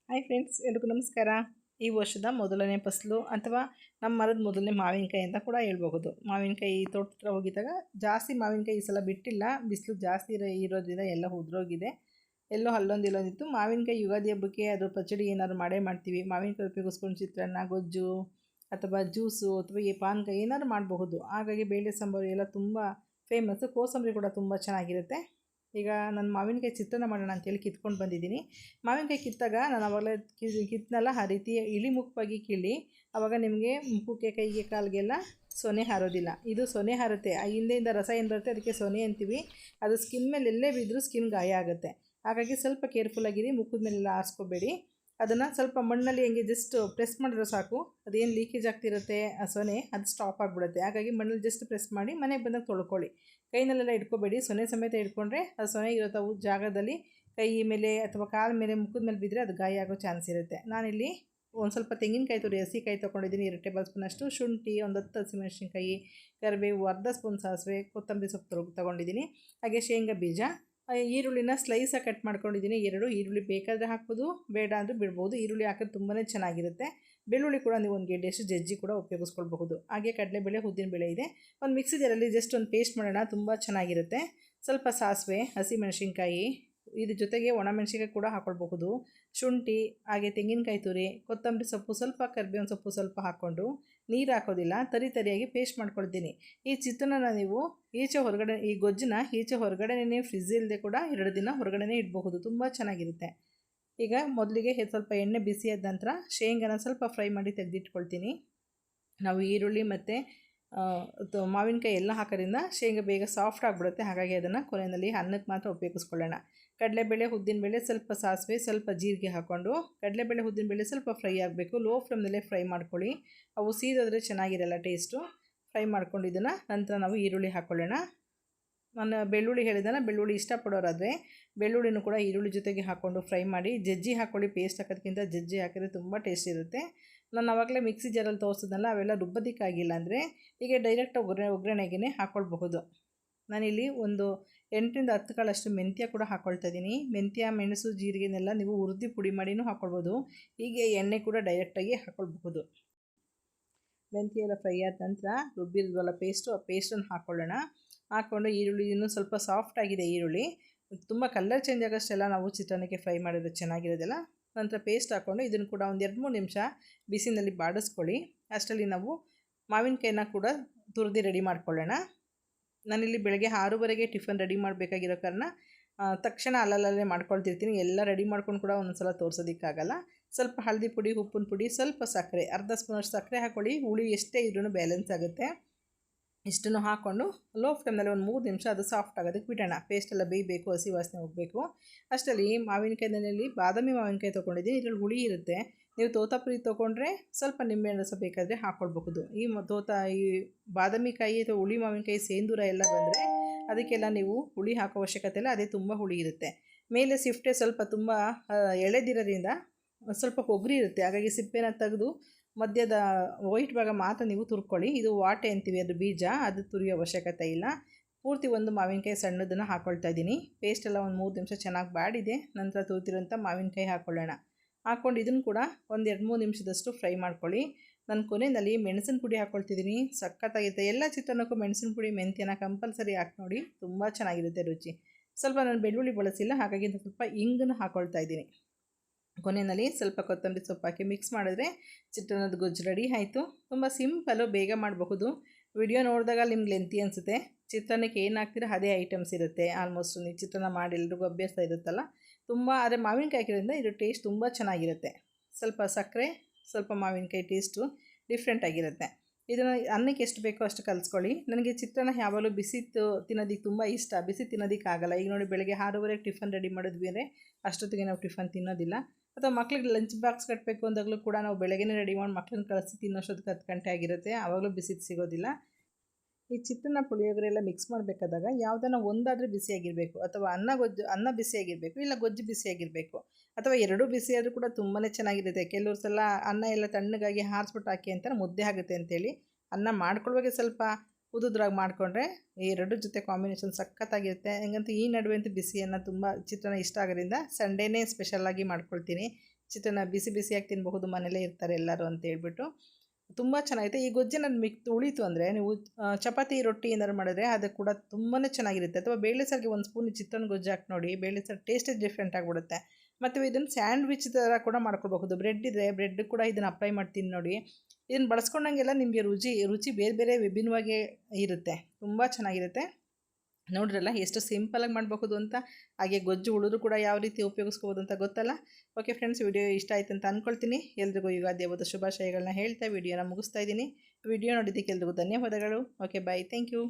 Hi friends, ಎಲ್ರಿಗೂ ನಮಸ್ಕಾರ. ಈ ವರ್ಷದ ಮೊದಲನೇ ಫಸಲು ಅಥವಾ ನಮ್ಮ ಮರದ ಮೊದಲನೇ ಮಾವಿನಕಾಯಿ ಅಂತ ಕೂಡ ಹೇಳ್ಬಹುದು. ಮಾವಿನಕಾಯಿ ತೋಟ ಹತ್ರ ಹೋಗಿದ್ದಾಗ ಜಾಸ್ತಿ ಮಾವಿನಕಾಯಿ ಈ ಸಲ ಬಿಟ್ಟಿಲ್ಲ. ಬಿಸಿಲು ಜಾಸ್ತಿ ಇರೋದ್ರಿಂದ ಎಲ್ಲ ಉದುರೋಗಿದೆ. ಎಲ್ಲೋ ಅಲ್ಲೊಂದು ಇಲ್ಲೊಂದಿತ್ತು. ಮಾವಿನಕಾಯಿ ಯುಗಾದಿ ಹಬ್ಬಕ್ಕೆ ಅದು ಪಚ್ಚಡಿ ಏನಾದ್ರು ಮಾಡೇ ಮಾಡ್ತೀವಿ. ಮಾವಿನಕಾಯಿ ಉಪಯೋಗಿಸ್ಕೊಂಡು ಚಿತ್ರಾನ್ನ, ಗೊಜ್ಜು ಅಥವಾ ಜ್ಯೂಸು ಅಥವಾ ಈ ಪಾನಕಾಯಿ ಏನಾದ್ರು ಮಾಡಬಹುದು. ಹಾಗಾಗಿ ಬೇಳೆ ಸಾಂಬಾರು ಎಲ್ಲ ತುಂಬ ಫೇಮಸ್ಸು. ಕೋಸಂಬರಿ ಕೂಡ ತುಂಬ ಚೆನ್ನಾಗಿರುತ್ತೆ. ಈಗ ನಾನು ಮಾವಿನಕಾಯಿ ಚಿತ್ರಾನ್ನ ಮಾಡೋಣ ಅಂತೇಳಿ ಕಿತ್ಕೊಂಡು ಬಂದಿದ್ದೀನಿ. ಮಾವಿನಕಾಯಿ ಕಿತ್ತಾಗ ನಾನು ಆವಾಗಲೇ ಕಿತ್ತನಲ್ಲ, ಆ ರೀತಿ ಇಳಿಮುಖವಾಗಿ ಕೀಳಿ. ಆವಾಗ ನಿಮಗೆ ಮುಖಕ್ಕೆ, ಕೈಗೆ, ಕಾಲಿಗೆಲ್ಲ ಸೊನೆ ಹಾರೋದಿಲ್ಲ. ಇದು ಸೊನೆ ಹಾರುತ್ತೆ. ಆ ಹಿಂದೆಯಿಂದ ರಸ ಏನು ಬರುತ್ತೆ ಅದಕ್ಕೆ ಸೊನೆ ಅಂತೀವಿ. ಅದು ಸ್ಕಿನ್ ಮೇಲೆ ಎಲ್ಲೇ ಬಿದ್ದರೂ ಸ್ಕಿನ್ ಗಾಯ ಆಗುತ್ತೆ. ಹಾಗಾಗಿ ಸ್ವಲ್ಪ ಕೇರ್ಫುಲ್ಲಾಗಿರಿ. ಮುಖದ ಮೇಲೆಲ್ಲ ಆರಿಸ್ಕೋಬೇಡಿ. ಅದನ್ನು ಸ್ವಲ್ಪ ಮಣ್ಣಲ್ಲಿ ಹೆಂಗೆ ಜಸ್ಟ್ ಪ್ರೆಸ್ ಮಾಡಿದ್ರೆ ಸಾಕು. ಅದೇನು ಲೀಕೇಜ್ ಆಗ್ತಿರುತ್ತೆ ಆ ಸೊನೆ, ಅದು ಸ್ಟಾಪ್ ಆಗಿಬಿಡುತ್ತೆ. ಹಾಗಾಗಿ ಮಣ್ಣಲ್ಲಿ ಜಸ್ಟ್ ಪ್ರೆಸ್ ಮಾಡಿ ಮನೆಗೆ ಬಂದಾಗ ತೊಳ್ಕೊಳ್ಳಿ. ಕೈನಲ್ಲೆಲ್ಲ ಇಟ್ಕೋಬೇಡಿ. ಸೊನೆ ಸಮೇತ ಇಟ್ಕೊಂಡ್ರೆ ಆ ಸೊನೆ ಇರೋ ಜಾಗದಲ್ಲಿ ಕೈ ಮೇಲೆ ಅಥವಾ ಕಾಲ ಮೇಲೆ, ಮುಖದ ಮೇಲೆ ಬಿದ್ದರೆ ಅದು ಗಾಯ ಆಗೋ ಚಾನ್ಸ್ ಇರುತ್ತೆ. ನಾನಿಲ್ಲಿ ಒಂದು ಸ್ವಲ್ಪ ತೆಂಗಿನಕಾಯಿ ತುರಿ, ಹಸಿಕಾಯಿ ತೊಗೊಂಡಿದ್ದೀನಿ. 2 ಟೇಬಲ್ ಸ್ಪೂನಷ್ಟು ಶುಂಠಿ, ಒಂದು 10 ಹಸಿಮೆಣಸಿನ್ಕಾಯಿ, ಕರಿಬೇವು, ಅರ್ಧ ಸ್ಪೂನ್ ಸಾಸಿವೆ, ಕೊತ್ತಂಬರಿ ಸೊಪ್ಪು ತೊಗೊಂಡಿದ್ದೀನಿ. ಹಾಗೆ ಶೇಂಗಾ ಬೀಜ, ಈರುಳ್ಳಿನ ಸ್ಲೈಸಾಗಿ ಕಟ್ ಮಾಡ್ಕೊಂಡಿದ್ದೀನಿ. 2 ಈರುಳ್ಳಿ ಬೇಕಾದರೆ ಹಾಕ್ಬೋದು, ಬೇಡ ಅಂದರೆ ಬಿಡ್ಬೋದು. ಈರುಳ್ಳಿ ಹಾಕಿದ್ರೆ ತುಂಬಾ ಚೆನ್ನಾಗಿರುತ್ತೆ. ಬೆಳ್ಳುಳ್ಳಿ ಕೂಡ ನೀವು ಒಂದು ಗೆಡ್ಡೆಯಷ್ಟು ಜಜ್ಜಿ ಕೂಡ ಉಪಯೋಗಿಸ್ಕೊಳ್ಬಹುದು. ಹಾಗೆ ಕಡಲೆಬೇಳೆ, ಉದ್ದಿನಬೇಳೆ ಇದೆ. ಒಂದು ಮಿಕ್ಸಿ ಜಾರಲ್ಲಿ ಜಸ್ಟ್ ಒಂದು ಪೇಸ್ಟ್ ಮಾಡೋಣ, ತುಂಬ ಚೆನ್ನಾಗಿರುತ್ತೆ. ಸ್ವಲ್ಪ ಸಾಸಿವೆ, ಹಸಿಮೆಣಸಿನ್ಕಾಯಿ, ಇದ್ರ ಜೊತೆಗೆ ಒಣಮೆಣಸಿನ್ಕಾಯಿ ಕೂಡ ಹಾಕ್ಕೊಳ್ಬಹುದು. ಶುಂಠಿ, ಹಾಗೆ ತೆಂಗಿನಕಾಯಿ ತುರಿ, ಕೊತ್ತಂಬರಿ ಸೊಪ್ಪು, ಸ್ವಲ್ಪ ಕರಿಬೇವಿನ ಸೊಪ್ಪು ಸ್ವಲ್ಪ ಹಾಕ್ಕೊಂಡು, ನೀರು ಹಾಕೋದಿಲ್ಲ, ತರಿಯಾಗಿ ಪೇಸ್ಟ್ ಮಾಡ್ಕೊಳ್ತೀನಿ. ಈ ಚಿತ್ರಾನ್ನ ನೀವು ಈಚೆ ಹೊರಗಡೆ, ಈ ಗೊಜ್ಜನ್ನ ಈಚೆ ಹೊರಗಡೆನೇ ಫ್ರಿಜ್ ಇಲ್ಲದೆ ಕೂಡ 2 ದಿನ ಹೊರಗಡೆನೇ ಇಡಬಹುದು. ತುಂಬ ಚೆನ್ನಾಗಿರುತ್ತೆ. ಈಗ ಮೊದಲಿಗೆ ಸ್ವಲ್ಪ ಎಣ್ಣೆ ಬಿಸಿಯಾದ ನಂತರ ಶೇಂಗಾನ ಸ್ವಲ್ಪ ಫ್ರೈ ಮಾಡಿ ತೆಗೆದಿಟ್ಕೊಳ್ತೀನಿ. ನಾವು ಈರುಳ್ಳಿ ಮತ್ತು ಮಾವಿನಕಾಯಿ ಎಲ್ಲ ಹಾಕೋದ್ರಿಂದ ಶೇಂಗಾ ಬೇಗ ಸಾಫ್ಟ್ ಆಗಿಬಿಡುತ್ತೆ. ಹಾಗಾಗಿ ಅದನ್ನು ಕೊನೆಯಲ್ಲಿ ಅನ್ನಕ್ಕೆ ಮಾತ್ರ ಉಪಯೋಗಿಸ್ಕೊಳ್ಳೋಣ. ಕಡಲೆಬೇಳೆ, ಉದ್ದಿನಬೇಳೆ, ಸ್ವಲ್ಪ ಸಾಸಿವೆ, ಸ್ವಲ್ಪ ಜೀರಿಗೆ ಹಾಕ್ಕೊಂಡು, ಕಡಲೆಬೇಳೆ, ಉದ್ದಿನಬೇಳೆ ಸ್ವಲ್ಪ ಫ್ರೈ ಆಗಬೇಕು. ಲೋ ಫ್ಲೇಮ್ನಲ್ಲೇ ಫ್ರೈ ಮಾಡ್ಕೊಳ್ಳಿ. ಅವು ಸೀದೋದ್ರೆ ಚೆನ್ನಾಗಿರಲ್ಲ ಟೇಸ್ಟು. ಫ್ರೈ ಮಾಡ್ಕೊಂಡು ಇದನ್ನು ನಂತರ ನಾವು ಈರುಳ್ಳಿ ಹಾಕ್ಕೊಳ್ಳೋಣ. ನಾನು ಬೆಳ್ಳುಳ್ಳಿ ಹೇಳಿದೆನಲ್ಲ, ಬೆಳ್ಳುಳ್ಳಿ ಇಷ್ಟಪಡೋರಾದರೆ ಬೆಳ್ಳುಳ್ಳಿನೂ ಕೂಡ ಈರುಳ್ಳಿ ಜೊತೆಗೆ ಹಾಕ್ಕೊಂಡು ಫ್ರೈ ಮಾಡಿ. ಜಜ್ಜಿ ಹಾಕ್ಕೊಳ್ಳಿ. ಪೇಸ್ಟ್ ಹಾಕೋದಕ್ಕಿಂತ ಜಜ್ಜಿ ಹಾಕಿದ್ರೆ ತುಂಬ ಟೇಸ್ಟ್ ಇರುತ್ತೆ. ನಾನು ಆವಾಗಲೇ ಮಿಕ್ಸಿ ಜಾರಲ್ಲಿ ತೋರಿಸಿದ್ನಲ್ಲ, ಅವೆಲ್ಲ ರುಬ್ಬೋದಕ್ಕಾಗಿಲ್ಲ ಅಂದರೆ ಈಗ ಡೈರೆಕ್ಟ್ ಒಗ್ಗರಣೆಗೆ ಹಾಕ್ಕೊಳ್ಬಹುದು. ನಾನಿಲ್ಲಿ ಒಂದು 8ರಿಂದ 10 ಕಾಳಷ್ಟು ಮೆಂತ್ಯ ಕೂಡ ಹಾಕ್ಕೊಳ್ತಾ ಇದ್ದೀನಿ. ಮೆಂತ್ಯ, ಮೆಣಸು, ಜೀರಿಗೆನೆಲ್ಲ ನೀವು ಹುರಿದು ಪುಡಿ ಮಾಡಿನೂ ಹಾಕ್ಕೊಳ್ಬೋದು. ಹೀಗೆ ಎಣ್ಣೆ ಕೂಡ ಡೈರೆಕ್ಟಾಗಿ ಹಾಕ್ಕೊಳ್ಬಹುದು. ಮೆಂತ್ಯ ಎಲ್ಲ ಫ್ರೈ ಆದ ನಂತರ ರುಬ್ಬಿರೋದ್ವಲ್ಲ ಪೇಸ್ಟು, ಆ ಪೇಸ್ಟನ್ನು ಹಾಕ್ಕೊಳ್ಳೋಣ. ಹಾಕ್ಕೊಂಡು ಈರುಳ್ಳಿ ಇನ್ನೂ ಸ್ವಲ್ಪ ಸಾಫ್ಟ್ ಆಗಿದೆ. ಈರುಳ್ಳಿ ತುಂಬ ಕಲರ್ ಚೇಂಜ್ ಆಗೋಷ್ಟೆಲ್ಲ ನಾವು ಚಿತ್ರಾನ್ನಕ್ಕೆ ಫ್ರೈ ಮಾಡಿದ್ರೆ ಚೆನ್ನಾಗಿರೋದಿಲ್ಲ. ನಂತರ ಪೇಸ್ಟ್ ಹಾಕ್ಕೊಂಡು ಇದನ್ನು ಕೂಡ ಒಂದು 2-3 ನಿಮಿಷ ಬಿಸಿನಲ್ಲಿ ಬಾಡಿಸ್ಕೊಳ್ಳಿ. ಅಷ್ಟರಲ್ಲಿ ನಾವು ಮಾವಿನಕಾಯಿನ ಕೂಡ ತುರಿದು ರೆಡಿ ಮಾಡ್ಕೊಳ್ಳೋಣ. ನಾನಿಲ್ಲಿ ಬೆಳಗ್ಗೆ 6:30ಗೆ ಟಿಫನ್ ರೆಡಿ ಮಾಡಬೇಕಾಗಿರೋ ಕಾರಣ ತಕ್ಷಣ ಅಲ್ಲಲ್ಲೇ ಮಾಡ್ಕೊಳ್ತಿರ್ತೀನಿ. ಎಲ್ಲ ರೆಡಿ ಮಾಡ್ಕೊಂಡು ಕೂಡ ಒಂದೊಂದು ಸಲ ತೋರಿಸೋದಕ್ಕಾಗಲ್ಲ. ಸ್ವಲ್ಪ ಹಳದಿ ಪುಡಿ, ಉಪ್ಪಿನ ಪುಡಿ, ಸ್ವಲ್ಪ ಸಕ್ಕರೆ, ಅರ್ಧ ಸ್ಪೂನಷ್ಟು ಸಕ್ಕರೆ ಹಾಕ್ಕೊಳ್ಳಿ. ಹುಳಿ ಎಷ್ಟೇ ಇದ್ರೂ ಬ್ಯಾಲೆನ್ಸ್ ಆಗುತ್ತೆ. ಇಷ್ಟನ್ನು ಹಾಕ್ಕೊಂಡು ಲೋ ಫ್ಲೇಮ್ನಲ್ಲಿ ಒಂದು 3 ನಿಮಿಷ ಅದು ಸಾಫ್ಟ್ ಆಗೋದಕ್ಕೆ ಬಿಡೋಣ. ಪೇಸ್ಟೆಲ್ಲ ಬೇಯಬೇಕು, ಹಸಿ ವಾಸನೆ ಹೋಗಬೇಕು. ಅಷ್ಟರಲ್ಲಿ ಮಾವಿನಕಾಯಿನಲ್ಲಿ ಬಾದಾಮಿ ಮಾವಿನಕಾಯಿ ತೊಗೊಂಡಿದ್ದೀನಿ. ಇದರಲ್ಲಿ ಹುಳಿ ಇರುತ್ತೆ. ನೀವು ತೋತಾಪುರಿ ತೊಗೊಂಡ್ರೆ ಸ್ವಲ್ಪ ನಿಂಬೆಹಣ್ಣು ರಸ ಬೇಕಾದರೆ ಹಾಕ್ಕೊಳ್ಬಹುದು. ಈ ಬಾದಾಮಿಕಾಯಿ ಅಥವಾ ಹುಳಿ ಮಾವಿನಕಾಯಿ ಸೇಂದೂರ ಎಲ್ಲ ಬಂದರೆ ಅದಕ್ಕೆಲ್ಲ ನೀವು ಹುಳಿ ಹಾಕೋ ಅವಶ್ಯಕತೆ ಇಲ್ಲ. ಅದೇ ತುಂಬ ಹುಳಿ ಇರುತ್ತೆ. ಮೇಲೆ ಸಿಫ್ಟೆ ಸ್ವಲ್ಪ ತುಂಬ ಎಳೆದಿರೋದ್ರಿಂದ ಸ್ವಲ್ಪ ಒಗ್ರಿ ಇರುತ್ತೆ. ಹಾಗಾಗಿ ಸಿಪ್ಪೆನ ತೆಗೆದು ಮಧ್ಯದ ವೈಟ್ ಭಾಗ ಮಾತ್ರ ನೀವು ತುರ್ಕೊಳ್ಳಿ. ಇದು ವಾಟೆ ಅಂತೀವಿ, ಅದು ಬೀಜ, ಅದು ತುರಿಯೋ ಅವಶ್ಯಕತೆ ಇಲ್ಲ. ಪೂರ್ತಿ ಒಂದು ಮಾವಿನಕಾಯಿ ಸಣ್ಣದನ್ನು ಹಾಕ್ಕೊಳ್ತಾ ಇದ್ದೀನಿ. ಪೇಸ್ಟೆಲ್ಲ ಒಂದು 3 ನಿಮಿಷ ಚೆನ್ನಾಗಿ ಬಾಡಿದೆ. ನಂತರ ತುರಿತಿರೋಂಥ ಮಾವಿನಕಾಯಿ ಹಾಕ್ಕೊಳ್ಳೋಣ. ಹಾಕ್ಕೊಂಡು ಇದನ್ನು ಕೂಡ ಒಂದು 2-3 ನಿಮಿಷದಷ್ಟು ಫ್ರೈ ಮಾಡ್ಕೊಳ್ಳಿ. ನಾನು ಕೊನೆಯಲ್ಲಿ ಮೆಣಸಿನ ಪುಡಿ ಹಾಕ್ಕೊಳ್ತಿದ್ದೀನಿ. ಸಖತ್ತಾಗಿರುತ್ತೆ. ಎಲ್ಲ ಚಿತ್ರಾನ್ನಕ್ಕೂ ಮೆಣಸಿನ ಪುಡಿ, ಮೆಂತ್ಯನ ಕಂಪಲ್ಸರಿ ಹಾಕಿ ನೋಡಿ, ತುಂಬ ಚೆನ್ನಾಗಿರುತ್ತೆ ರುಚಿ. ಸ್ವಲ್ಪ ನಾನು ಬೆಳ್ಳುಳ್ಳಿ ಬಳಸಿಲ್ಲ, ಹಾಗಾಗಿ ಸ್ವಲ್ಪ ಇಂಗನ್ನು ಹಾಕ್ಕೊಳ್ತಾ ಇದ್ದೀನಿ. ಕೊನೆಯಲ್ಲಿ ಸ್ವಲ್ಪ ಕೊತ್ತಂಬರಿ ಸೊಪ್ಪು ಹಾಕಿ ಮಿಕ್ಸ್ ಮಾಡಿದ್ರೆ ಚಿತ್ರಾನ್ನದ ಗೊಜ್ಜು ರೆಡಿ ಆಯಿತು. ತುಂಬ ಸಿಂಪಲ್ಲು, ಬೇಗ ಮಾಡಬಹುದು. ವಿಡಿಯೋ ನೋಡಿದಾಗ ನಿಮ್ಗೆ ಲೆಂತಿ ಅನಿಸುತ್ತೆ. ಚಿತ್ರಾನ್ನಕ್ಕೆ ಏನು ಹಾಕ್ತೀರಾ ಅದೇ ಐಟಮ್ಸ್ ಇರುತ್ತೆ. ಆಲ್ಮೋಸ್ಟ್ ನೀವು ಚಿತ್ರಾನ್ನ ಮಾಡಿ ಎಲ್ರಿಗೂ ಅಭ್ಯಾಸ ಇರುತ್ತಲ್ಲ, ತುಂಬ. ಆದರೆ ಮಾವಿನಕಾಯಿ ಹಾಕಿರೋದ್ರಿಂದ ಇದು ಟೇಸ್ಟ್ ತುಂಬ ಚೆನ್ನಾಗಿರುತ್ತೆ. ಸ್ವಲ್ಪ ಸಕ್ಕರೆ, ಸ್ವಲ್ಪ ಮಾವಿನಕಾಯಿ ಟೇಸ್ಟು ಡಿಫ್ರೆಂಟ್ ಆಗಿರುತ್ತೆ. ಇದನ್ನು ಅನ್ನಕ್ಕೆ ಎಷ್ಟು ಬೇಕೋ ಅಷ್ಟು ಕಲಿಸ್ಕೊಳ್ಳಿ. ನನಗೆ ಚಿತ್ರಾನ್ನ ಯಾವಾಗಲೂ ಬಿಸಿ ತಿನ್ನೋದಕ್ಕೆ ತುಂಬ ಇಷ್ಟ. ಬಿಸಿ ತಿನ್ನೋದಕ್ಕಾಗಲ್ಲ. ಈಗ ನೋಡಿ, ಬೆಳಗ್ಗೆ 6:30ಗೆ ಟಿಫನ್ ರೆಡಿ ಮಾಡಿದ್ವಿ ಅಂದರೆ ಅಷ್ಟೊತ್ತಿಗೆ ನಾವು ಟಿಫನ್ ತಿನ್ನೋದಿಲ್ಲ. ಅಥವಾ ಮಕ್ಳಿಗೆ ಲಂಚ್ ಬಾಕ್ಸ್ ಕಟ್ಟಬೇಕು ಅಂದಾಗಲೂ ಕೂಡ ನಾವು ಬೆಳಗ್ಗೆನೇ ರೆಡಿ ಮಾಡಿ ಮಕ್ಳನ್ನ ಕಳಿಸಿ ತಿನ್ನೋಷ್ಟೊತ್ತಿಗೆ 10 ಗಂಟೆ ಆಗಿರುತ್ತೆ. ಆವಾಗಲೂ ಬಿಸಿದು ಸಿಗೋದಿಲ್ಲ. ಈ ಚಿತ್ರಾನ್ನ, ಪುಳಿಯೋಗರೆ ಎಲ್ಲ ಮಿಕ್ಸ್ ಮಾಡಬೇಕಾದಾಗ ಯಾವುದನ್ನ ಒಂದಾದರೆ ಬಿಸಿಯಾಗಿರಬೇಕು, ಅಥವಾ ಅನ್ನ ಬಿಸಿಯಾಗಿರಬೇಕು, ಇಲ್ಲ ಗೊಜ್ಜು ಬಿಸಿಯಾಗಿರಬೇಕು, ಅಥವಾ ಎರಡೂ ಬಿಸಿಯಾದರೂ ಕೂಡ ತುಂಬಾ ಚೆನ್ನಾಗಿರುತ್ತೆ. ಕೆಲವ್ರು ಸಲ ಅನ್ನ ಎಲ್ಲ ತಣ್ಣಗಾಗಿ ಹಾರಿಸ್ಬಿಟ್ಟು ಹಾಕಿ ಅಂತಾರೆ, ಮುದ್ದೆ ಆಗುತ್ತೆ ಅಂತೇಳಿ. ಅನ್ನ ಮಾಡ್ಕೊಳ್ಳುವಾಗ ಸ್ವಲ್ಪ ಉದುದ್ರಾಗಿ ಮಾಡಿಕೊಂಡ್ರೆ ಈ ಎರಡು ಜೊತೆ ಕಾಂಬಿನೇಷನ್ ಸಖತ್ತಾಗಿರುತ್ತೆ. ಹೆಂಗಂತೂ ಈ ನಡುವೆ ಅಂತೂ ಬಿಸಿಯನ್ನು ತುಂಬ ಚಿತ್ರಾನ್ನ ಇಷ್ಟ ಆಗೋದ್ರಿಂದ ಸಂಡೇನೇ ಸ್ಪೆಷಲಾಗಿ ಮಾಡ್ಕೊಳ್ತೀನಿ. ಚಿತ್ರಾನ್ನ ಬಿಸಿ ಬಿಸಿಯಾಗಿ ತಿನ್ನಬಹುದು, ಮನೇಲೇ ಇರ್ತಾರೆ ಎಲ್ಲರೂ ಅಂತ ಹೇಳ್ಬಿಟ್ಟು ತುಂಬ ಚೆನ್ನಾಗಿದೆ. ಈ ಗೊಜ್ಜೇನಾದ್ರು ಉಳೀತು ಅಂದರೆ ನೀವು ಚಪಾತಿ ರೊಟ್ಟಿ ಏನಾದ್ರು ಮಾಡಿದ್ರೆ ಅದು ಕೂಡ ತುಂಬಾ ಚೆನ್ನಾಗಿರುತ್ತೆ. ಅಥವಾ ಬೇಳೆ ಸಾರಿಗೆ ಒಂದು ಸ್ಪೂನ್ ಚಿತ್ರಾನ್ನ ಗೊಜ್ಜು ಹಾಕಿ ನೋಡಿ, ಬೇಳೆ ಸಾರು ಟೇಸ್ಟೇ ಡಿಫ್ರೆಂಟ್ ಆಗಿಬಿಡುತ್ತೆ. ಮತ್ತು ಇದನ್ನು ಸ್ಯಾಂಡ್ವಿಚ್ ಥರ ಕೂಡ ಮಾಡ್ಕೊಳ್ಬಹುದು. ಬ್ರೆಡ್ ಇದ್ದರೆ ಬ್ರೆಡ್ ಕೂಡ ಇದನ್ನು ಅಪ್ಲೈ ಮಾಡ್ತೀನಿ ನೋಡಿ. ಇದನ್ನು ಬಳಸ್ಕೊಂಡಂಗೆಲ್ಲ ನಿಮಗೆ ರುಚಿ ಬೇರೆ ಬೇರೆ ವಿಭಿನ್ನವಾಗಿ ಇರುತ್ತೆ, ತುಂಬ ಚೆನ್ನಾಗಿರುತ್ತೆ. ನೋಡ್ರಲ್ಲ ಎಷ್ಟು ಸಿಂಪಲಾಗಿ ಮಾಡಬಹುದು ಅಂತ. ಹಾಗೆ ಗೊಜ್ಜು ಉಳಿದ್ರು ಕೂಡ ಯಾವ ರೀತಿ ಉಪಯೋಗಿಸ್ಕೋಬೋದು ಅಂತ ಗೊತ್ತಲ್ಲ. ಓಕೆ ಫ್ರೆಂಡ್ಸ್, ವಿಡಿಯೋ ಇಷ್ಟ ಆಯ್ತು ಅಂತ ಅಂದ್ಕೊಳ್ತೀನಿ. ಎಲ್ರಿಗೂ ಯುಗಾದಿ ಹಬ್ಬದ ಶುಭಾಶಯಗಳನ್ನ ಹೇಳ್ತಾ ವಿಡಿಯೋನ ಮುಗಿಸ್ತಾ ಇದ್ದೀನಿ. ವಿಡಿಯೋ ನೋಡಿದ್ದಕ್ಕೆ ಎಲ್ರಿಗೂ ಧನ್ಯವಾದಗಳು. Okay bye, thank you.